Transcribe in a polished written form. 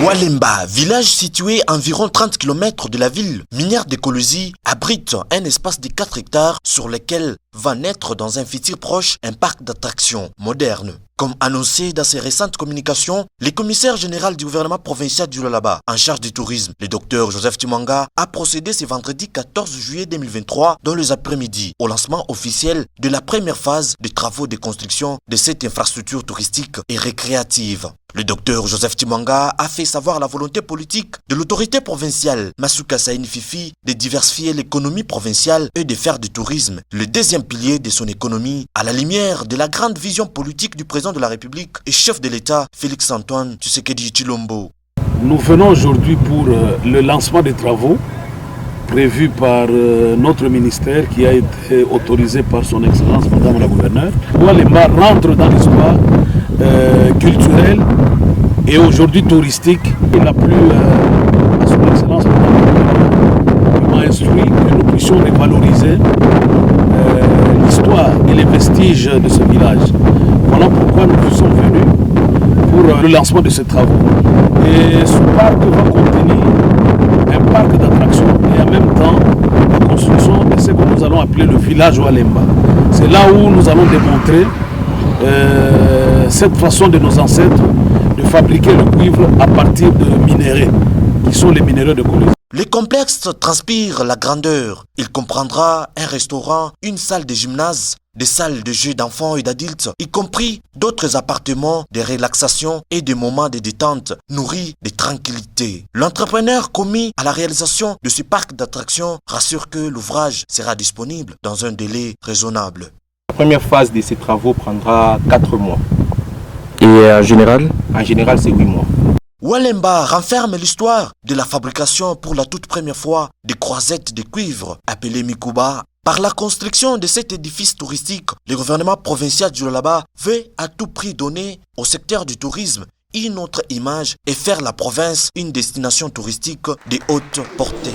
Walemba, village situé à environ 30 km de la ville minière d'Ekolozi, abrite un espace de 4 hectares sur lequel va naître dans un futur proche un parc d'attractions moderne. Comme annoncé dans ses récentes communications, le commissaire général du gouvernement provincial du Lualaba en charge du tourisme, le docteur Joseph Timanga, a procédé ce vendredi 14 juillet 2023 dans les après-midi au lancement officiel de la première phase des travaux de construction de cette infrastructure touristique et récréative. Le docteur Joseph Timanga a fait savoir la volonté politique de l'autorité provinciale Masuka Saini Fifi de diversifier l'économie provinciale et de faire du tourisme le deuxième pilier de son économie à la lumière de la grande vision politique du président de la République et chef de l'État Félix-Antoine Tshisekedi Tshilombo. Nous venons aujourd'hui pour le lancement des travaux prévus par notre ministère qui a été autorisé par son Excellence Madame la Gouverneure. Walemba rentre dans l'histoire culturelle et aujourd'hui touristique. Il a plu à son Excellence Madame la Gouverneure qui m'a instruit que nous puissions revaloriser l'histoire et les vestiges de ce village. Voilà pourquoi nous sommes venus pour le lancement de ces travaux. Et ce parc va contenir un parc d'attractions et en même temps la construction de ce que nous allons appeler le village Walemba. C'est là où nous allons démontrer cette façon de nos ancêtres de fabriquer le cuivre à partir de minéraux, qui sont les minéraux de Kolwezi. Le complexe transpire la grandeur. Il comprendra un restaurant, une salle de gymnase, des salles de jeux d'enfants et d'adultes, y compris d'autres appartements de relaxation et des moments de détente nourris de tranquillité. L'entrepreneur commis à la réalisation de ce parc d'attractions rassure que l'ouvrage sera disponible dans un délai raisonnable. La première phase de ces travaux prendra 4 mois. Et en général? En général, c'est 8 mois. Walemba renferme l'histoire de la fabrication pour la toute première fois des croisettes de cuivre appelées Mikuba. Par la construction de cet édifice touristique, le gouvernement provincial du Lualaba veut à tout prix donner au secteur du tourisme une autre image et faire la province une destination touristique de haute portée.